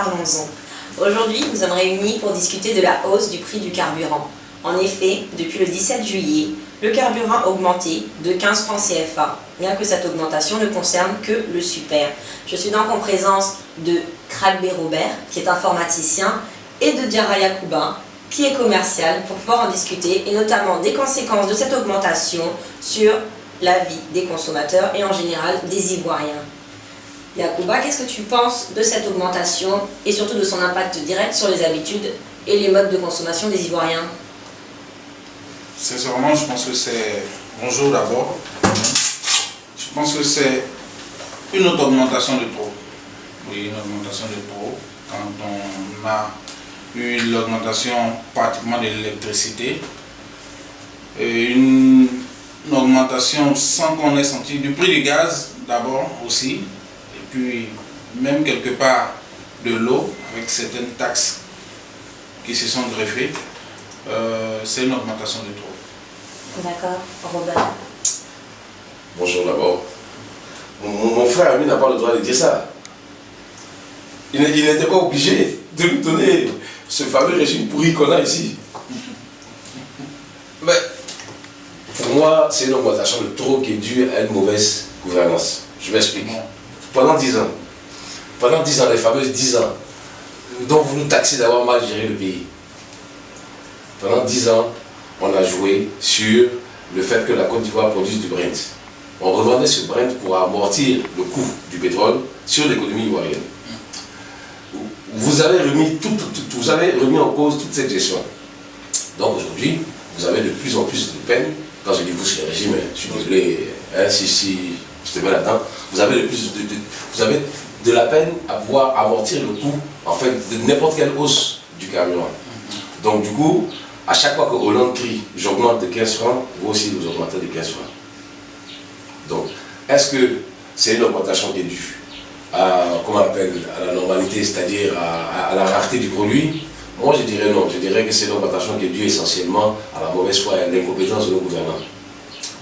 parlons-en. Aujourd'hui, nous sommes réunis pour discuter de la hausse du prix du carburant. En effet, depuis le 17 juillet, le carburant a augmenté de 15 francs CFA, bien que cette augmentation ne concerne que le super. Je suis donc en présence de Kragbe Robert, qui est informaticien, et de Diarra Yacouba, qui est commercial, pour pouvoir en discuter, et notamment des conséquences de cette augmentation sur la vie des consommateurs et en général des Ivoiriens. Yacouba, qu'est-ce que tu penses de cette augmentation et surtout de son impact direct sur les habitudes et les modes de consommation des Ivoiriens? Sincèrement, je pense que c'est... Bonjour d'abord. Je pense que c'est une autre augmentation de trop. Oui, une augmentation de trop. Quand on a eu l'augmentation pratiquement de l'électricité, et une augmentation sans qu'on ait senti du prix du gaz d'abord aussi, et puis même quelque part de l'eau avec certaines taxes qui se sont greffées, c'est une augmentation de trop. D'accord, Robert. Bonjour d'abord. Mon frère, lui, n'a pas le droit de dire ça. Il n'était pas obligé de nous donner ce fameux régime pourri qu'on a ici. Mais pour moi, c'est une augmentation de trop qui est due à une mauvaise gouvernance. Je m'explique. Pendant 10 ans, les fameuses 10 ans, dont vous nous taxez d'avoir mal géré le pays. Pendant 10 ans, on a joué sur le fait que la Côte d'Ivoire produise du Brent. On revendait ce Brent pour amortir le coût du pétrole sur l'économie ivoirienne. Vous avez remis en cause toute cette gestion. Donc aujourd'hui, vous avez de plus en plus de peine. Quand je dis vous, c'est le régime, je suis désolé, si je te mets là-dedans. Vous avez de la peine à pouvoir amortir le coût en fait, de n'importe quelle hausse du carburant. Donc du coup, à chaque fois que Hollande crie « j'augmente de 15 francs », vous aussi vous augmentez de 15 francs. Donc, est-ce que c'est une augmentation qui est due à, comment on appelle, à la normalité, c'est-à-dire à la rareté du produit? Moi je dirais non, je dirais que c'est une augmentation qui est due essentiellement à la mauvaise foi et à l'incompétence de nos gouvernants.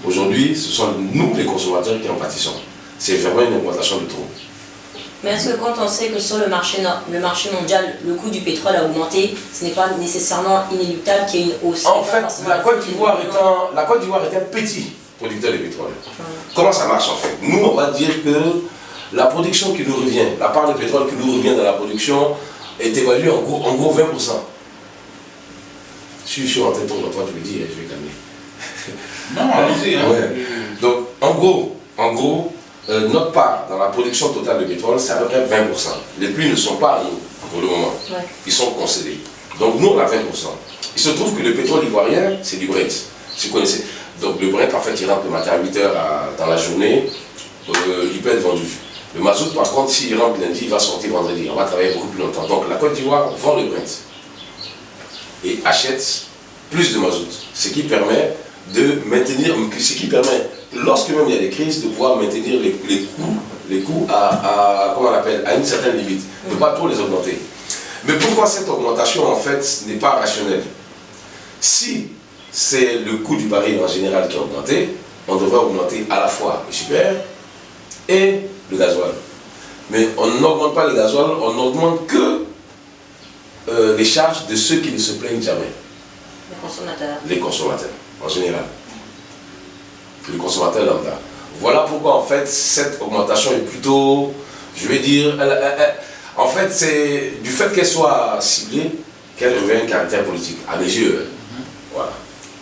Aujourd'hui, ce sont nous les consommateurs qui en pâtissons. C'est vraiment une augmentation de trop. Mais est-ce que quand on sait que sur le marché mondial, le coût du pétrole a augmenté, ce n'est pas nécessairement inéluctable qu'il y ait une hausse? En fait, la Côte d'Ivoire est un petit producteur de pétrole. Comment ça marche en fait? Nous, on va dire que la production qui nous revient, la part de pétrole qui nous revient dans la production est évaluée en gros 20%. Si je suis en train de tourner, toi tu me dis, je vais calmer. Non, allez-y. Hein. Ouais. Donc, en gros, notre part dans la production totale de pétrole, c'est à peu près 20%. Les pluies ne sont pas à nous pour le moment. Ouais. Ils sont concédés. Donc nous, on a 20%. Il se trouve que le pétrole ivoirien, c'est du Brent. Si vous connaissez. Donc le Brent, en fait, il rentre le matin à 8 h dans la journée. Il peut être vendu. Le mazout, par contre, s'il rentre lundi, il va sortir vendredi. On va travailler beaucoup plus longtemps. Donc la Côte d'Ivoire vend le Brent et achète plus de mazout. Ce qui permet de maintenir, lorsque même il y a des crises, de pouvoir maintenir les coûts comment on appelle, à une certaine limite, de ne pas trop les augmenter. Mais pourquoi cette augmentation en fait n'est pas rationnelle? Si c'est le coût du baril en général qui a augmenté, on devrait augmenter à la fois le super et le gasoil. Mais on n'augmente pas le gasoil, on n'augmente que les charges de ceux qui ne se plaignent jamais. Les consommateurs. Les consommateurs, en général. Le consommateur lambda. Voilà pourquoi en fait cette augmentation est plutôt, je vais dire, en fait c'est du fait qu'elle soit ciblée qu'elle revêt un caractère politique, à mes yeux. Voilà.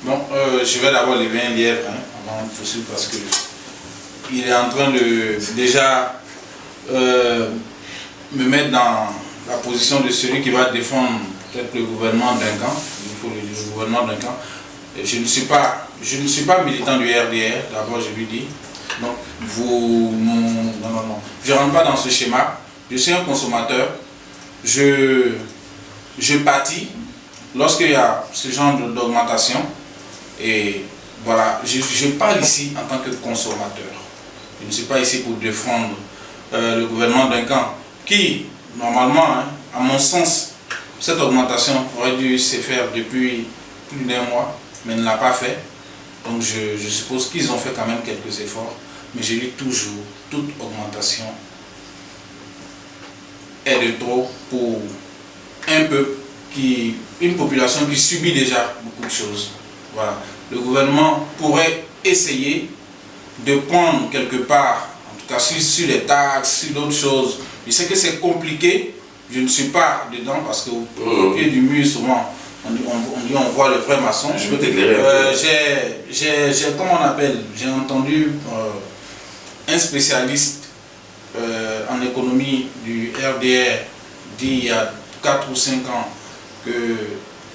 Bon, je vais d'abord lever un lièvre avant de poursuivre parce que il est en train de déjà me mettre dans la position de celui qui va défendre peut-être le gouvernement d'un camp, il faut le dire, le gouvernement d'un camp. Je ne suis pas militant du RDR, d'abord je lui dis. Donc, non. Je ne rentre pas dans ce schéma. Je suis un consommateur. Je pâtis lorsqu'il y a ce genre d'augmentation. Et voilà, je parle ici en tant que consommateur. Je ne suis pas ici pour défendre le gouvernement d'un camp qui, normalement, hein, à mon sens, cette augmentation aurait dû se faire depuis plus d'1 mois, mais ne l'a pas fait. Donc je suppose qu'ils ont fait quand même quelques efforts, mais je lis toujours toute augmentation est de trop pour un peuple, une population qui subit déjà beaucoup de choses. Voilà. Le gouvernement pourrait essayer de prendre quelque part, en tout cas sur les taxes, sur d'autres choses. Je sais que c'est compliqué, je ne suis pas dedans parce qu'au pied du mur, souvent, on voit le vrai maçon. Je peux t'éclairer. Comment on appelle, j'ai entendu un spécialiste en économie du RDR dit il y a 4 ou 5 ans que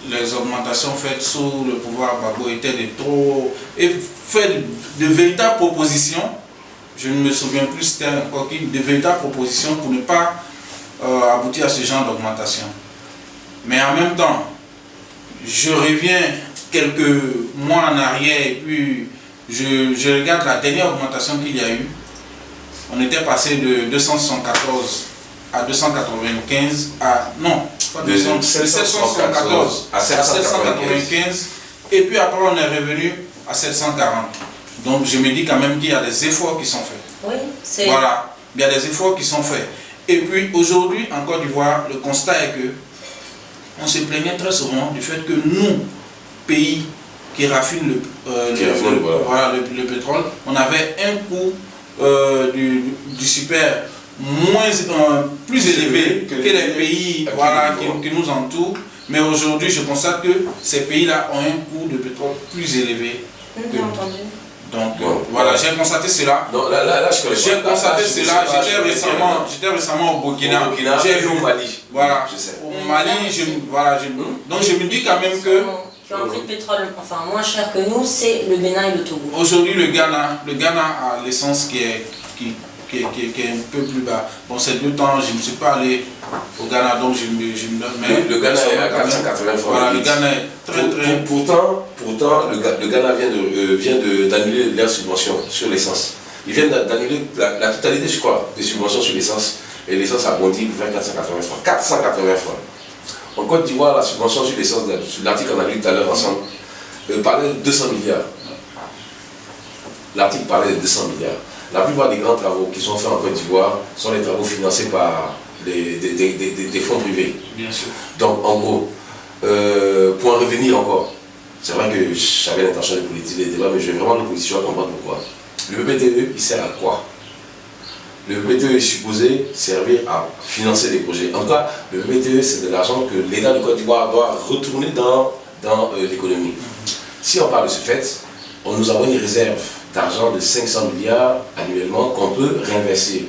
les augmentations faites sous le pouvoir Gbagbo étaient de trop et fait de véritables propositions. Je ne me souviens plus, c'était de véritables propositions pour ne pas aboutir à ce genre d'augmentation. Mais en même temps, je reviens quelques mois en arrière et puis je regarde la dernière augmentation qu'il y a eu. On était passé de 274 à 295 à... Non, pas de 774 à 795 et puis après on est revenu à 740. Donc je me dis quand même qu'il y a des efforts qui sont faits. Oui, c'est... Voilà, il y a des efforts qui sont faits. Et puis aujourd'hui, en Côte d'Ivoire, le constat est que on se plaignait très souvent du fait que nous, pays qui raffinent le pétrole, on avait un coût du super plus élevé que les pays qui nous entourent. Mais aujourd'hui, je constate que ces pays-là ont un coût de pétrole plus élevé. Bien entendu. Donc voilà, j'ai constaté cela. Non, là, j'ai constaté cela. J'étais récemment au Burkina. J'ai vu au Mali. Voilà. Je sais. Au Mali, donc je me dis quand même que qui ont un prix de pétrole enfin moins cher que nous, c'est le Bénin et le Togo. Aujourd'hui, le Ghana a l'essence qui est un peu plus bas. Bon, ces 2 temps, je ne suis pas allé au Ghana, donc je me donne. Mais le Ghana est à 480 francs. Voilà, le Ghana est très. Pourtant, le Ghana vient d'annuler leurs subventions sur l'essence. Ils viennent d'annuler la totalité, je crois, des subventions sur l'essence. Et l'essence a bondi pour faire 480 francs. 480 francs. En Côte d'Ivoire, la subvention sur l'essence, sur l'article qu'on a lu tout à l'heure ensemble, parlait de 200 milliards. L'article parlait de 200 milliards. La plupart des grands travaux qui sont faits en Côte d'Ivoire sont les travaux financés par des fonds privés. Bien sûr. Donc, en gros, pour en revenir encore, c'est vrai que j'avais l'intention de politiser les débats, mais je vais vraiment l'opposition à comprendre pourquoi. Le BTE, il sert à quoi? Le BTE est supposé servir à financer des projets. En tout cas, le BTE, c'est de l'argent que l'État de Côte d'Ivoire doit retourner dans l'économie. Si on parle de ce fait, on nous envoie une réserve d'argent de 500 milliards annuellement qu'on peut réinvestir.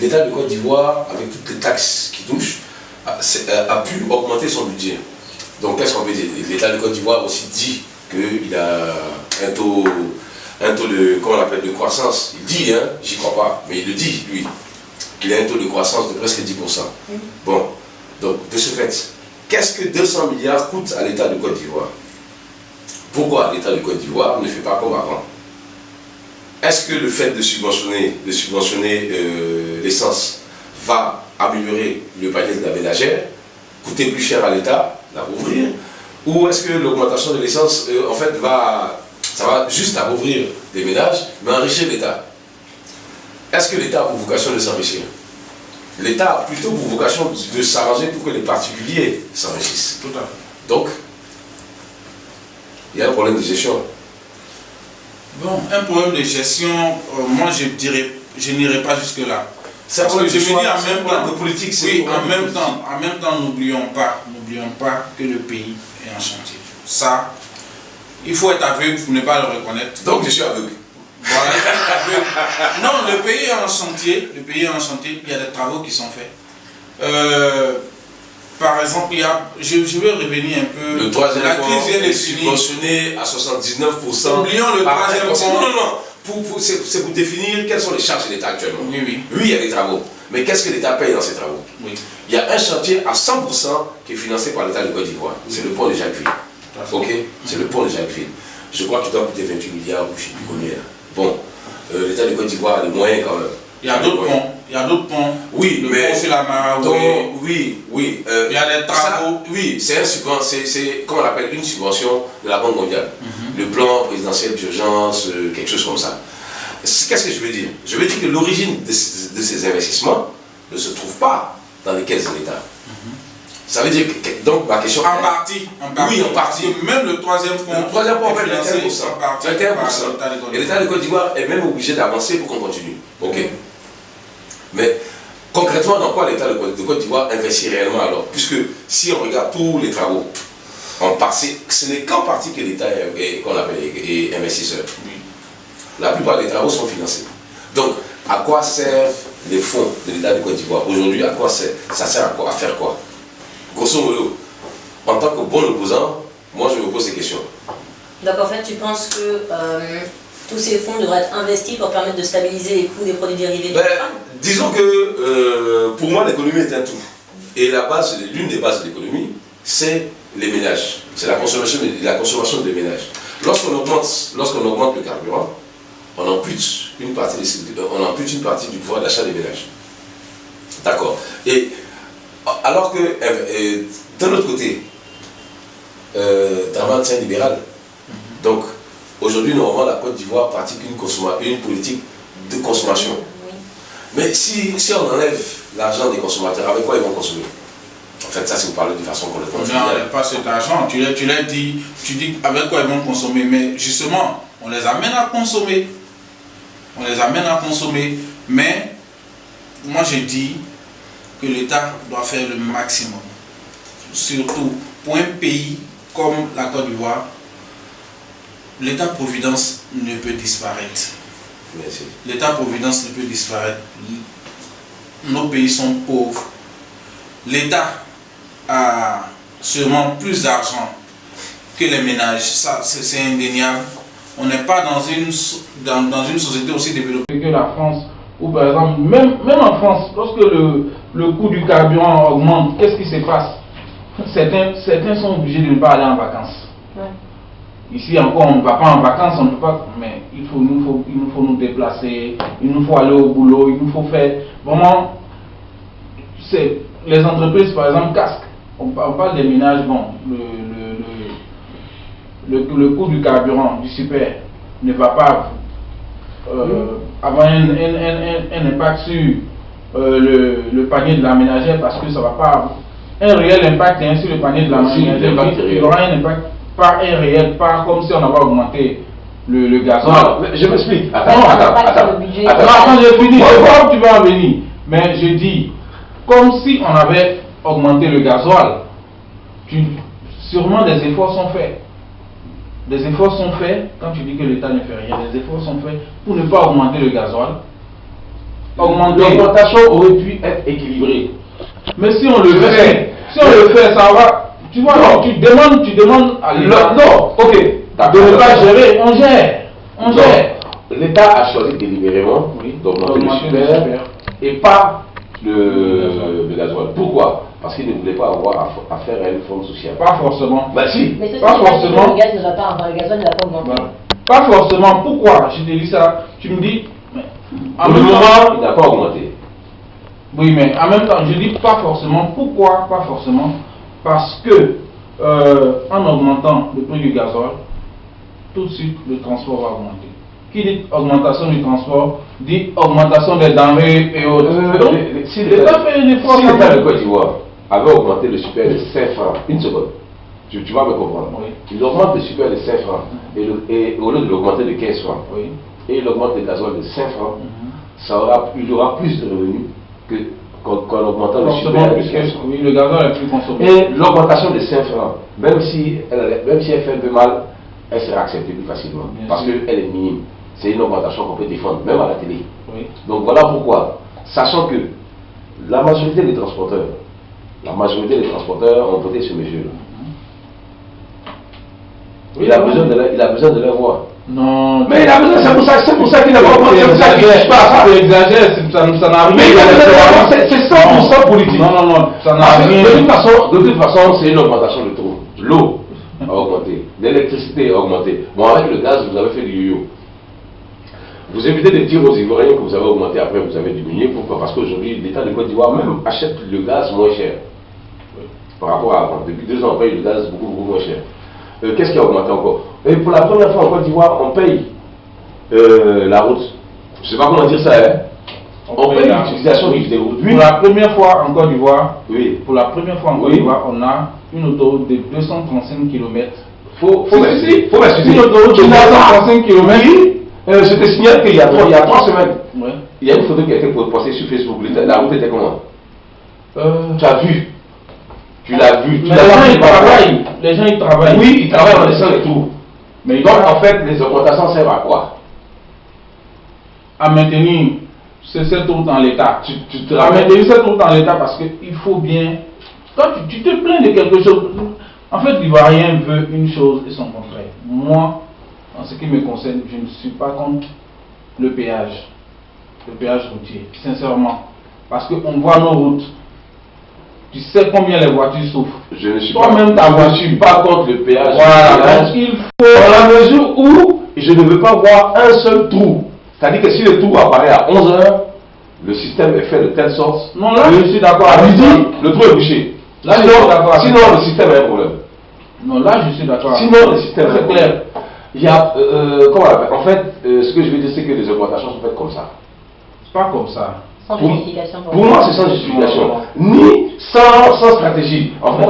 L'État de Côte d'Ivoire, avec toutes les taxes qui touchent, a pu augmenter son budget. Donc qu'est-ce qu'on peut dire? L'État de Côte d'Ivoire aussi dit qu'il a un taux de, comment on l'appelle, de croissance. Il dit, hein, j'y crois pas, mais il le dit, lui, qu'il a un taux de croissance de presque 10%. Bon, donc de ce fait, qu'est-ce que 200 milliards coûte à l'État de Côte d'Ivoire? Pourquoi l'État de Côte d'Ivoire ne fait pas comme avant? Est-ce que le fait de subventionner l'essence va améliorer le panier de la ménagère, coûter plus cher à l'État, l'appauvrir? Ou est-ce que l'augmentation de l'essence, en fait, ça va juste appauvrir les ménages, mais enrichir l'État? Est-ce que l'État a pour vocation de s'enrichir? L'État a plutôt pour vocation de s'arranger pour que les particuliers s'enrichissent. Tout à fait. Donc, il y a un problème de gestion. Bon, un problème de gestion, moi je n'irai pas jusque-là. C'est un problème de choix, en même temps, de politique. Oui, en même temps, n'oublions pas que le pays est en chantier. Ça, il faut être aveugle pour ne pas le reconnaître. Donc je suis aveugle. Voilà, il faut être aveugle. Non, le pays est en chantier, il y a des travaux qui sont faits. Par exemple, je vais revenir un peu. Le troisième la pont crise est subventionné à 79%. Oublions le troisième pont. Non. C'est pour définir quelles sont les charges de l'État actuellement. Oui. Oui, il y a des travaux. Mais qu'est-ce que l'État paye dans ces travaux? Oui. Il y a un chantier à 100% qui est financé par l'État de Côte d'Ivoire. Oui. C'est le pont de Jacquesville. Ok? C'est le pont de Jacquesville. Je crois qu'il doit coûter 28 milliards ou je ne sais plus combien. Bon, l'État de Côte d'Ivoire a les moyens quand même. Il y a d'autres ponts. Oui, le mais pont sur la Mara, oui. Il y a des travaux. Oui, c'est comment on appelle, une subvention de la Banque mondiale. Le plan présidentiel d'urgence, quelque chose comme ça. Qu'est-ce que je veux dire? Je veux dire que l'origine de ces investissements ne se trouve pas dans les caisses de l'État. Ça veut dire que, donc ma question... En partie. Oui, en partie. Même le troisième point. Le troisième point, en fait, 21%. Par 21%. Et l'État de Côte d'Ivoire est même obligé d'avancer pour qu'on continue. Ok. Mais concrètement, dans quoi l'État de Côte d'Ivoire investit réellement alors? Puisque si on regarde tous les travaux, ce n'est qu'en partie que l'État est investisseur. La plupart des travaux sont financés. Donc, à quoi servent les fonds de l'État de Côte d'Ivoire? Aujourd'hui, à quoi ça sert à quoi? À faire quoi? Grosso modo, en tant que bon opposant, moi je me pose ces questions. Donc en fait, tu penses que tous ces fonds devraient être investis pour permettre de stabiliser les coûts des produits dérivés du pétrole? Disons que pour moi l'économie est un tout. Et l'une des bases de l'économie, c'est les ménages. C'est la consommation des ménages. Lorsqu'on augmente le carburant, on ampute une partie du pouvoir d'achat des ménages. D'accord. Et alors que d'un autre côté, Draman c'est un libéral. Donc aujourd'hui, normalement, la Côte d'Ivoire pratique une politique de consommation. Mais si on enlève l'argent des consommateurs, avec quoi ils vont consommer? En fait, ça, si vous parlez de façon complètement... On n'enlève pas cet argent, tu l'as dit, tu dis avec quoi ils vont consommer, mais justement, on les amène à consommer. On les amène à consommer, mais moi j'ai dit que l'État doit faire le maximum. Surtout pour un pays comme la Côte d'Ivoire, l'État-providence ne peut disparaître. L'État-providence ne peut disparaître. Nos pays sont pauvres. L'État a sûrement plus d'argent que les ménages. Ça, c'est indéniable. On n'est pas dans une société aussi développée que la France. Ou par exemple, même en France, lorsque le coût du carburant augmente, qu'est-ce qui se passe? Certains sont obligés de ne pas aller en vacances. Ici encore, on ne va pas en vacances, on ne peut pas, mais il nous faut nous déplacer, il nous faut aller au boulot, il nous faut faire. Vraiment, les entreprises, par exemple, casquent. On parle des ménages, bon, le coût du carburant, du super, ne va pas avoir un impact sur le panier de la ménagère, parce que ça ne va pas un réel impact sur le panier de la ménagère. Il y aura un impact, pas un réel, pas comme si on avait augmenté le gazole. Je m'explique. Attends, j'ai fini, je vois où tu vas en venir. Mais je dis, comme si on avait augmenté le gasoil, sûrement des efforts sont faits. Des efforts sont faits, quand tu dis que l'État ne fait rien, des efforts sont faits pour ne pas augmenter le gasoil. L'augmentation aurait pu être équilibrée. Mais si on le fait, ça va. Tu vois, non, tu demandes à l'État. Non, ok. De ne pas gérer, on gère. L'État a choisi délibérément d'augmenter le super et pas le gasoil. Pourquoi? Parce qu'il ne voulait pas avoir à faire à une forme sociale. Pas forcément. Bah si. Mais c'est pas forcément. Le gaz ne va pas, enfin, le gasoil ne va pas augmenter. Pas forcément. Pourquoi? Je te dis ça. Tu me dis. En même temps, il n'a pas augmenté. Oui, mais en même temps, je dis pas forcément. Pourquoi? Pas forcément. Parce que en augmentant le prix du gasoil, tout de suite le transport va augmenter. Qui dit augmentation du transport dit augmentation des denrées et autres. Donc, si l'État de Côte d'Ivoire avait augmenté le super de 5 francs, une seconde, tu vas me comprendre. Oui. Il augmente le super de 5 francs et au lieu de l'augmenter de 15 francs, oui, et il augmente le gasoil de 5 francs, il aura plus de revenus qu'en augmentant le super de 15 francs. Oui, le gasoil est plus consommé. Et l'augmentation de 5 francs, même si elle fait un peu mal, elle sera acceptée plus facilement. Parce qu'elle est minime. C'est une augmentation qu'on peut défendre, même à la télé. Oui. Donc voilà pourquoi, sachant que la majorité des transporteurs ont voté ce monsieur-là. Il a besoin de leur voix. Non. Mais il a besoin, c'est pour ça qu'il n'a pas augmenté. C'est pour ça qu'il ne touche pas. Tu exagères, ça n'a rien. Mais c'est 100% politique. Non, ça n'a rien. De toute façon, c'est une augmentation de tout. L'eau a augmenté, l'électricité a augmenté. Bon, avec le gaz, vous avez fait du yo-yo. Vous évitez de dire aux Ivoiriens que vous avez augmenté, après vous avez diminué. Pourquoi? Parce qu'aujourd'hui, l'État de Côte d'Ivoire même achète le gaz moins cher. Par rapport à avant. Depuis 2 ans, on paye le gaz beaucoup moins cher. Qu'est-ce qui a augmenté encore? Et pour la première fois en Côte d'Ivoire, on paye la route. Je ne sais pas comment dire ça, hein? On fait l'utilisation du vidéo. Pour la première fois en Côte d'Ivoire, Oui. pour la première fois en Côte d'Ivoire, on a une autoroute de 235 km. Faut m'expliquer. Une autoroute de 235 km. Je te signale qu'il y a 3 semaines, Ouais. il y a une photo qui a été postée sur Facebook. La route était comment? Tu as vu? Tu l'as vu? Mais les gens ils travaillent. Les gens ils travaillent. Oui, ils travaillent en laissant les trous. Mais Donc en fait, les augmentations servent à quoi? à maintenir cette route en l'état. Tu te À rappelles? maintenir cette route en l'état parce qu'il faut bien. Toi, tu te plains de quelque chose. En fait, l'Ivoirien veut une chose et son contraire. Moi, en ce qui me concerne, je ne suis pas contre le péage routier, sincèrement. Parce qu'on voit nos routes. Tu sais combien les voitures souffrent. Je ne suis Toi-même, ta je ne voiture. suis pas contre le péage. Voilà, donc il faut. Dans la mesure où je ne veux pas voir un seul trou. C'est-à-dire que si le trou apparaît à 11 h, le système est fait de telle sorte Non, là, que je suis d'accord à avec midi, ça. le trou est bouché. Là, je suis d'accord avec Sinon, ça. le système a un problème. Non, là, je suis d'accord. Sinon, le système a un C'est problème. clair. Il y a, comment on appelle? En fait, ce que je veux dire, c'est que les augmentations sont faites comme ça. Pas comme ça. Sans Pour- justification. Pour moi, c'est sans justification, ni sans stratégie. En fait,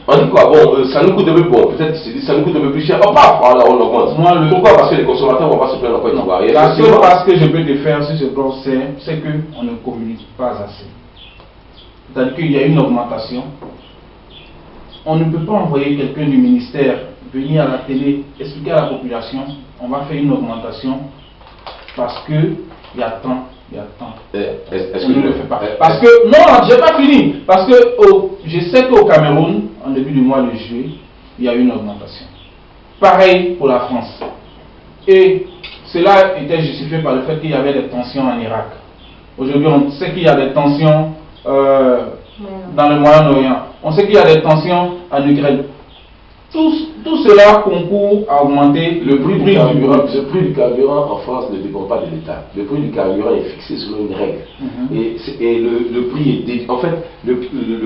on dit quoi? Bon, ça nous coûte un peu, bon, peut-être ça nous coûte un peu plus cher. Oh, paf, voilà, on augmente. Moi, Pourquoi? Parce que les consommateurs vont pas se plaindre en Côte d'Ivoire. Et La seule effectivement, passe que je peux te faire sur ce plan, c'est qu'on ne communique pas assez. C'est-à-dire qu'il y a une augmentation. On ne peut pas envoyer quelqu'un du ministère venir à la télé expliquer à la population on va faire une augmentation parce que il y a tant, il y a tant. est-ce On que ne je le fait pas. Parce que, non, j'ai pas fini. Parce que je sais qu'au Cameroun, en début du mois de juillet, il y a eu une augmentation. Pareil pour la France. Et cela était justifié par le fait qu'il y avait des tensions en Irak. Aujourd'hui, on sait qu'il y a des tensions dans le Moyen-Orient. On sait qu'il y a des tensions en Ukraine. Tout cela concourt à augmenter le prix du carburant en France ne dépend pas de l'État. Le prix du carburant est fixé selon une règle. Et le prix est en fait le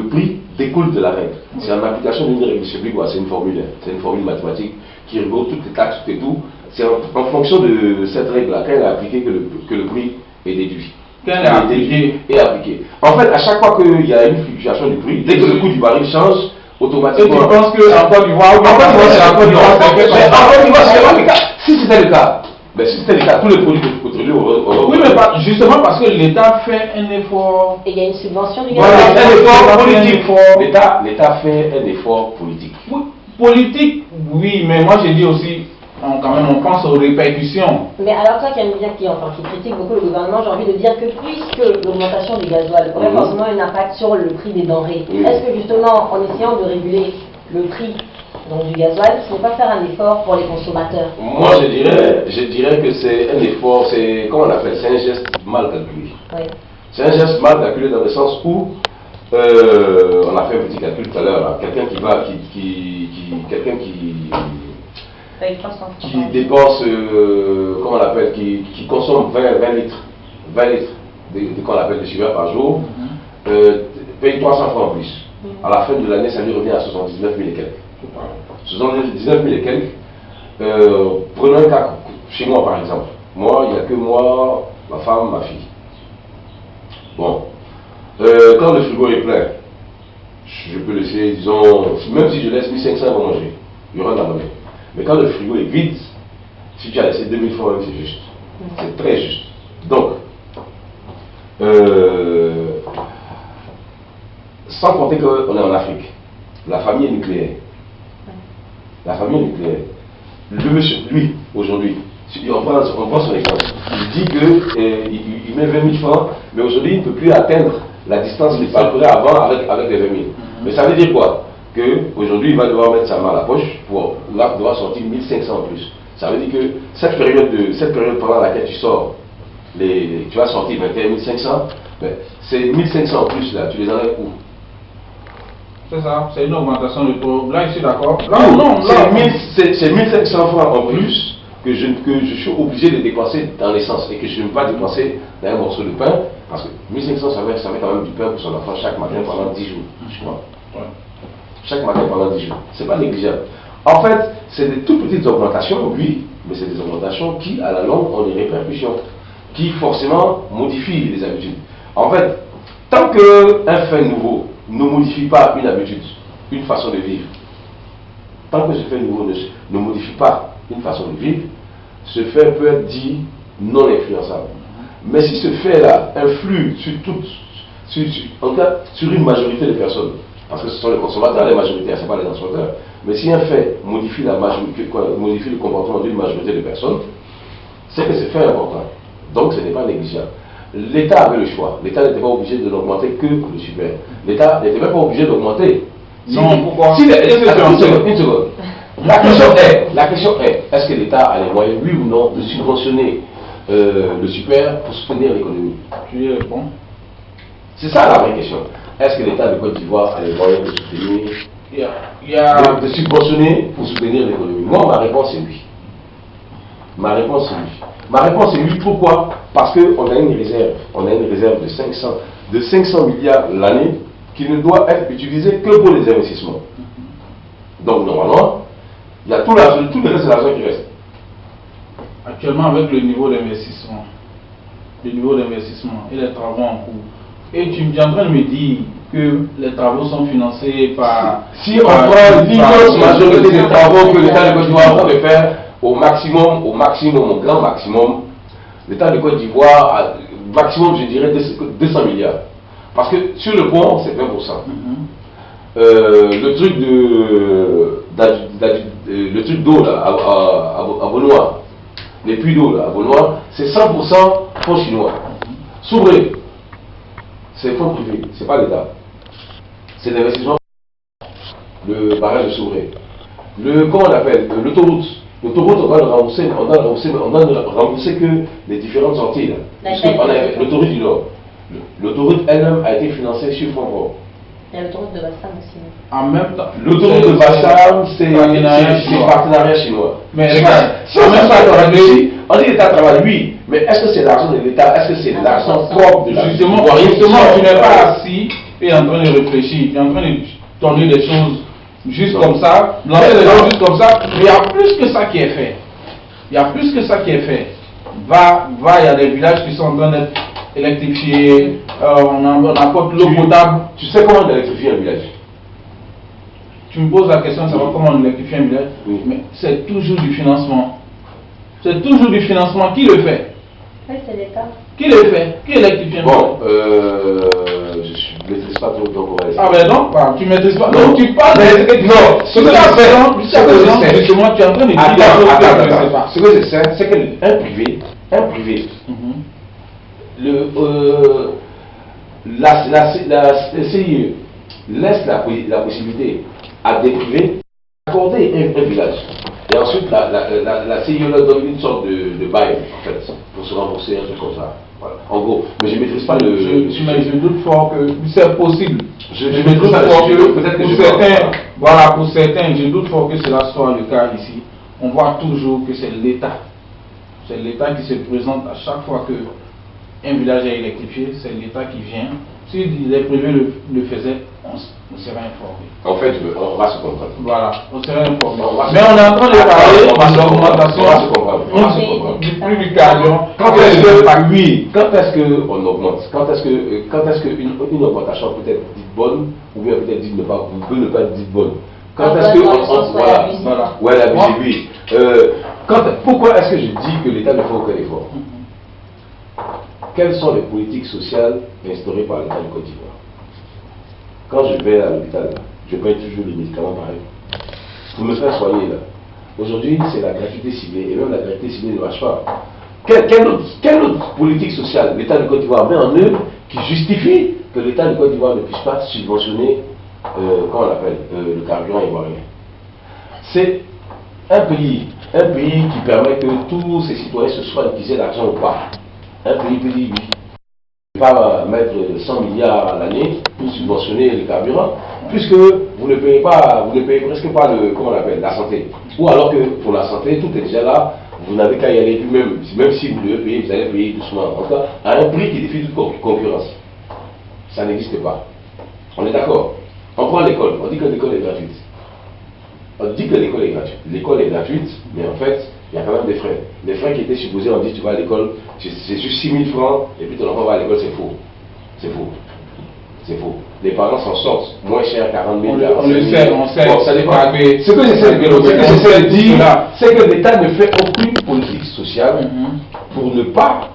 prix découle de la règle. C'est en application d'une règle, je ne sais plus quoi, c'est une formule mathématique qui regroupe toutes les taxes, tout et tout. C'est en fonction de cette règle-là, quand elle est appliquée, que le prix est déduit. Qu'elle est appliquée. Est appliqué. En fait, à chaque fois qu'il y a une fluctuation du prix, dès que le coût du baril change, Et automatiquement. tu penses qu'en Côte d'Ivoire, c'est le cas. Si c'était le cas, tous les produits pétroliers auraient. oui, mais justement parce que l'État fait un effort. Et il y a une subvention du Voilà, gaz. un effort politique. effort. L'État fait un effort politique. Oui, politique, oui, mais moi j'ai dit aussi, quand même, on pense aux répercussions. Mais alors toi qui aimes bien, qui critique beaucoup le gouvernement, j'ai envie de dire que puisque l'augmentation du gasoil aurait forcément un impact sur le prix des denrées, est-ce que justement en essayant de réguler le prix donc, du gasoil, ce n'est pas faire un effort pour les consommateurs? Moi je dirais que c'est un effort, c'est comment on appelle, c'est un geste mal calculé. Oui. C'est un geste mal calculé dans le sens où on a fait un petit calcul tout à l'heure, quelqu'un qui dépense, comment on l'appelle, qui consomme 20 litres qu'on appelle de sucre par jour, paye 300 francs en plus. À la fin de l'année, ça lui revient à 79 000 et quelques. 79 000 et quelques. Prenons un cas chez moi par exemple. Moi, il n'y a que moi, ma femme, ma fille. Bon. Quand le frigo est plein, je peux laisser, disons, même si je laisse 1500 à manger, il y aura de la monnaie. Mais quand le frigo est vide, si tu as laissé 2000 francs, c'est juste. C'est très juste. Donc, sans compter qu'on est en Afrique, la famille est nucléaire. La famille est nucléaire. Le monsieur, lui, aujourd'hui, on prend son exemple. Il dit qu'il met 20 000 francs, mais aujourd'hui, il ne peut plus atteindre la distance qu'il parcourait avant avec les 20 000. Mais ça veut dire quoi? Qu'aujourd'hui, il va devoir mettre sa main à la poche pour devoir sortir 1500 en plus. Ça veut dire que cette période pendant laquelle tu sors, tu vas sortir 21 500, ben, c'est 1500 en plus là, tu les enlèves où? C'est ça, c'est une augmentation de taux. Là, je suis d'accord. C'est 1500 francs en plus que je suis obligé de dépenser dans l'essence et que je ne peux pas dépenser dans un morceau de pain parce que 1500 ça fait quand même du pain pour son enfant chaque matin pendant 10 jours, je crois. Ouais. Chaque matin pendant 10 jours. C'est pas négligeable. En fait, c'est des toutes petites augmentations, oui, mais c'est des augmentations qui, à la longue, ont des répercussions. qui forcément modifie les habitudes. En fait, tant qu'un fait nouveau ne modifie pas une habitude, une façon de vivre, tant que ce fait nouveau ne modifie pas une façon de vivre, ce fait peut être dit non influençable. Mais si ce fait-là influe sur en tout cas sur une majorité de personnes, parce que ce sont les consommateurs, les majoritaires, ce n'est pas les consommateurs, mais si un fait modifie le comportement d'une majorité de personnes, c'est que ce fait important. Donc ce n'est pas négligeable. L'État avait le choix. L'État n'était pas obligé de l'augmenter que le super. L'État n'était même pas obligé d'augmenter. Non, pourquoi? Une seconde. La question est, est-ce que l'État a les moyens, oui ou non, de subventionner le super pour soutenir l'économie? Tu y réponds. C'est ça la vraie question. Est-ce que l'État de Côte d'Ivoire a les moyens de soutenir, de subventionner pour soutenir l'économie? Moi, ma réponse est oui. Ma réponse est oui. Pourquoi? Parce qu'on a une réserve. On a une réserve de 500 milliards l'année qui ne doit être utilisée que pour les investissements. Donc, normalement, il y a tout le reste de l'argent qui reste. Actuellement, avec le niveau d'investissement et les travaux en cours, et tu es en train de me dire que les travaux sont financés par... Si on prend l'immense majorité des travaux que l'État de Côte d'Ivoire est en train de faire, au grand maximum, l'État de Côte d'Ivoire a maximum, je dirais, 200 milliards. Parce que sur le pont, c'est 20%. Le truc d'eau là, à Beaunois, les puits d'eau là, à Beaunois, c'est 100% fonds chinois. Soubré, c'est fonds privés, c'est pas l'État. C'est l'investissement. Le barrage de Soubré. Comment on appelle? L'autoroute. L'autoroute, on doit le rembourser que les différentes sorties là. L'autoroute du Nord. L'autoroute elle-même a été financée sur fonds propres. Il y a l'autoroute de Bassam aussi. En même temps, l'autoroute de Bassam, c'est partenariat chinois. Mais regarde, si on met ça dans on dit l'État travaille, oui, mais est-ce que c'est l'argent de l'État? Est-ce que c'est l'argent propre de la Justement, tu n'es pas assis et en train de réfléchir, tu es en train de tourner des choses juste comme ça, lancer des choses juste comme ça, mais il y a plus que ça qui est fait. Il y a plus que ça qui est fait. Il y a des villages qui sont en train d'être électrifiés, on apporte l'eau potable. Tu sais comment on électrifie un village? Tu me poses la question de savoir comment on électrifie un village, oui. Mais c'est toujours du financement. C'est toujours du financement. Qui le fait? Oui, c'est l'État. Qui le fait? Qui électrifie un village? Bon, je ne maîtrise pas trop, donc on va essayer. Ah ben non, tu ne maîtrises pas. Non, tu parles de... Non, ce que je sais, justement, tu es en train de dire... Attends. Ce que je sais, c'est qu'un privé, la CIE laisse la possibilité à des privés d'accorder un village. Et ensuite, la CIE leur donne une sorte de bail, en fait, pour se rembourser, un truc comme ça. Voilà. En gros, mais je ne maîtrise pas je doute fort que c'est possible. Je maîtrise pas peut-être que pour certains, je doute fort que cela soit le cas ici. On voit toujours que c'est l'État. C'est l'État qui se présente à chaque fois qu'un village est électrifié, c'est l'État qui vient. Si les privés le faisaient, on serait informé. En fait, on va se comprendre. Voilà, on serait informé. Mais on est en train de parler de l'augmentation du prix du carburant. Quand est-ce qu'on augmente? Quand est-ce qu'une augmentation peut être dite bonne, ou bien peut-être dite ne pas être dite bonne? Quand est-ce que elle a abusé, oui. Pourquoi est-ce que je dis que l'État ne fait aucun effort? Quelles sont les politiques sociales instaurées par l'État de Côte d'Ivoire? Quand je vais à l'hôpital, je paye toujours les médicaments pareils. Pour me faire soigner là. Aujourd'hui, c'est la gratuité ciblée, et même la gratuité ciblée ne marche pas. Quelle autre politique sociale l'État de Côte d'Ivoire met en œuvre qui justifie que l'État de Côte d'Ivoire ne puisse pas subventionner comment on appelle, le carburant ivoirien? C'est un pays qui permet que tous ses citoyens se soient disent l'argent ou pas. Un pays peut dire oui. Ne pas mettre 100 milliards à l'année pour subventionner le carburant, puisque vous ne payez presque pas la santé. Ou alors que pour la santé, tout est déjà là, vous n'avez qu'à y aller, même si vous devez payer, vous allez payer doucement. En tout cas, à un prix qui défie toute concurrence. Ça n'existe pas. On est d'accord. On prend l'école, on dit que l'école est gratuite. On dit que l'école est gratuite. L'école est gratuite, mais en fait, il y a quand même des frais. Les frais qui étaient supposés, on dit tu vas à l'école, c'est juste 6 000 francs, et puis ton enfant va à l'école, c'est faux. C'est faux. C'est faux. Les parents s'en sortent moins cher, 40 000, on le sait, on sait. Bon, ça dépend. Ce que j'essaie de dire, c'est que l'État ne fait aucune politique sociale pour ne pas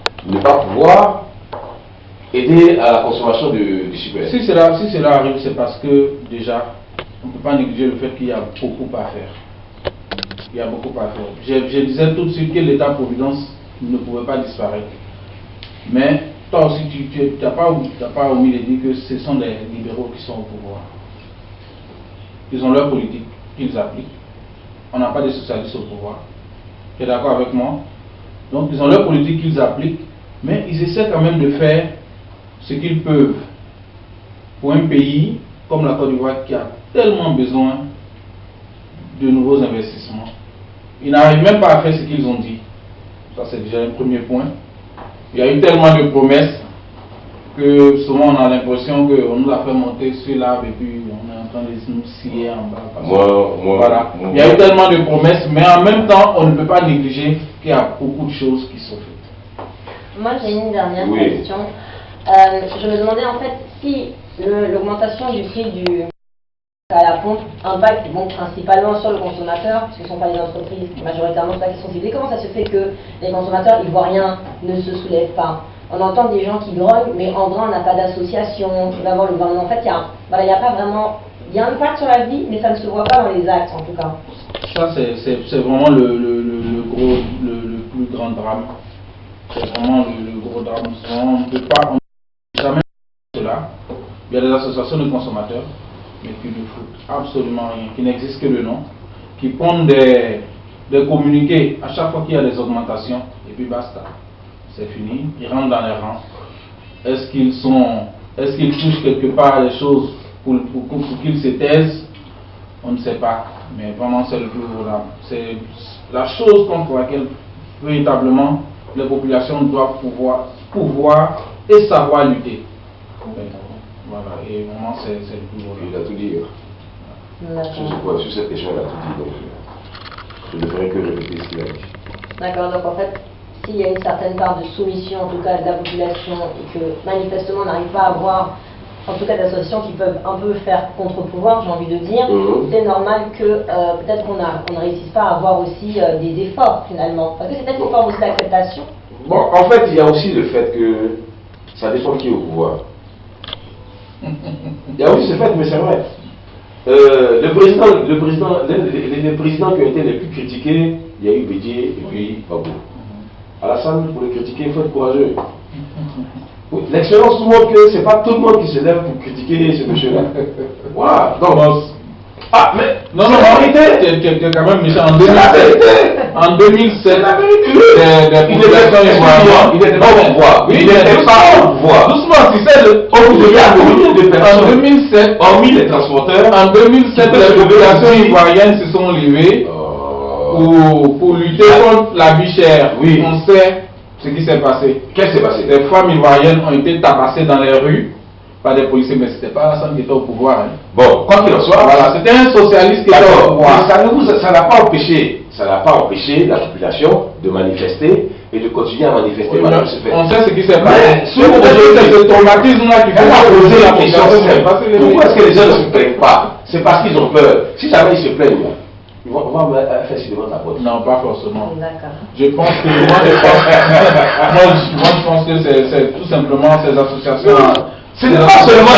pouvoir aider à la consommation du super. Si cela arrive, c'est parce que déjà, on ne peut pas négliger le fait qu'il y a beaucoup à faire. Il y a beaucoup à faire. Je disais tout de suite que l'État-providence ne pouvait pas disparaître. Mais toi aussi, tu n'as pas omis de dire que ce sont des libéraux qui sont au pouvoir. Ils ont leur politique qu'ils appliquent. On n'a pas de socialistes au pouvoir. Tu es d'accord avec moi? Donc ils ont leur politique qu'ils appliquent, mais ils essaient quand même de faire ce qu'ils peuvent pour un pays comme la Côte d'Ivoire qui a tellement besoin de nouveaux investissements. Ils n'arrivent même pas à faire ce qu'ils ont dit. Ça, c'est déjà un premier point. Il y a eu tellement de promesses que souvent on a l'impression qu'on nous a fait monter sur l'arbre et puis on est en train de nous scier en bas. Voilà. Il y a eu tellement de promesses, mais en même temps, on ne peut pas négliger qu'il y a beaucoup de choses qui sont faites. Moi, j'ai une dernière question. Je me demandais en fait si l'augmentation du prix à la pompe impacte principalement sur le consommateur, parce que ce ne sont pas les entreprises majoritairement qui sont ciblées. Comment ça se fait que les consommateurs ivoiriens ne se soulèvent pas? On entend des gens qui grognent, mais en vrai on n'a pas d'association qui va voir le gouvernement. En fait, il y a pas vraiment, il y a un impact sur la vie, mais ça ne se voit pas dans les actes en tout cas. Ça c'est vraiment le plus grand drame. C'est vraiment le gros drame. On ne peut jamais cela. Il y a des associations de consommateurs, mais qui ne foutent absolument rien, qui n'existent que le nom, qui pondent des communiqués à chaque fois qu'il y a des augmentations, et puis basta. C'est fini, ils rentrent dans les rangs. Est-ce qu'ils touchent quelque part des choses pour qu'ils se taisent? On ne sait pas, mais vraiment c'est le plus gros drame. C'est la chose contre laquelle véritablement les populations doivent pouvoir et savoir lutter. Voilà, et vraiment c'est le plus gros drame. Il a tout dit. Sur cette question, il a tout dit, donc je ne ferai que répéter ce qu'il a dit. D'accord, donc en fait, s'il y a une certaine part de soumission, en tout cas de la population, et que manifestement on n'arrive pas à avoir, en tout cas des associations qui peuvent un peu faire contre-pouvoir, j'ai envie de dire, c'est normal que peut-être qu'on ne réussisse pas à avoir aussi des efforts finalement. Parce que c'est peut-être une forme aussi d'acceptation. Bon, en fait, il y a aussi le fait que ça dépend qui est au pouvoir. Il y a aussi ce fait, mais c'est vrai. Les présidents qui ont été les plus critiqués, il y a eu Bédié et puis Babou. Alassane, pour le critiquer, il faut être courageux. L'expérience montre que ce n'est pas tout le monde qui se lève pour critiquer ce monsieur-là. Voilà. Donc, mais non, en réalité, tu es quand même méchant. En 2007, des populations ivoiriennes, il n'était pas au pouvoir. Il n'était pas au pouvoir. Doucement, tu sais, il y a combien de personnes en 2007, hormis les transporteurs, en 2007, les populations ivoiriennes se sont levées pour lutter contre la vie chère. Oui. On sait ce qui s'est passé. Qu'est-ce qui s'est passé? Des femmes ivoiriennes ont été tabassées dans les rues par des policiers, mais ce n'était pas Alassane qui était au pouvoir. Bon, quoi qu'il en soit, voilà, c'était un socialiste qui était au pouvoir. Ça n'a pas empêché la population de manifester et de continuer à manifester. Oui, malgré ce fait. on sait ce qui s'est passé. C'est ce traumatisme-là qui fait poser la question. Pourquoi est-ce que les gens ne se plaignent pas? C'est parce qu'ils ont peur. Si jamais ils se plaignent, on va faire cinéma de la porte. Non, pas forcément. D'accord. Je pense que je pense que c'est tout simplement ces associations. Ce n'est pas seulement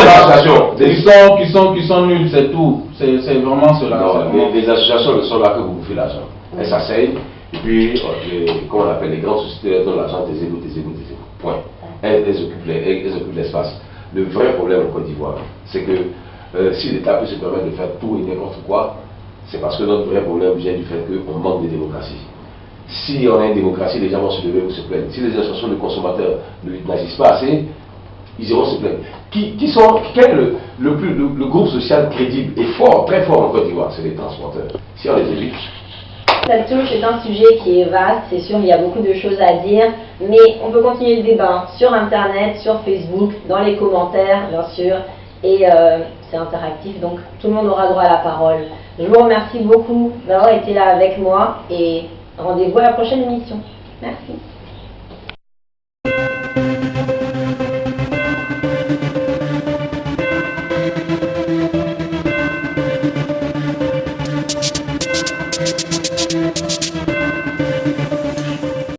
les associations qui sont nuls, c'est tout. C'est vraiment cela. Non, les associations ne sont là que vous bouffez l'argent. Elles s'asseyent, et puis, comment on appelle, les grandes sociétés elles donnent l'argent des égouts. Point. Elles occupent l'espace. Le vrai problème en Côte d'Ivoire, c'est que si l'État peut se permettre de faire tout et n'importe quoi, c'est parce que notre vrai problème vient du fait qu'on manque de démocratie. Si on a une démocratie, les gens vont se lever pour se plaindre. Si les associations de consommateurs n'agissent pas assez, ils iront se plaindre. Quel est le groupe social crédible et fort, très fort en Côte d'Ivoire? C'est les transporteurs. Si on les évite. Cette touche est un sujet qui est vaste, c'est sûr, il y a beaucoup de choses à dire, mais on peut continuer le débat sur Internet, sur Facebook, dans les commentaires, bien sûr, et c'est interactif, donc tout le monde aura droit à la parole. Je vous remercie beaucoup d'avoir été là avec moi et Rendez-vous à la prochaine émission. Merci.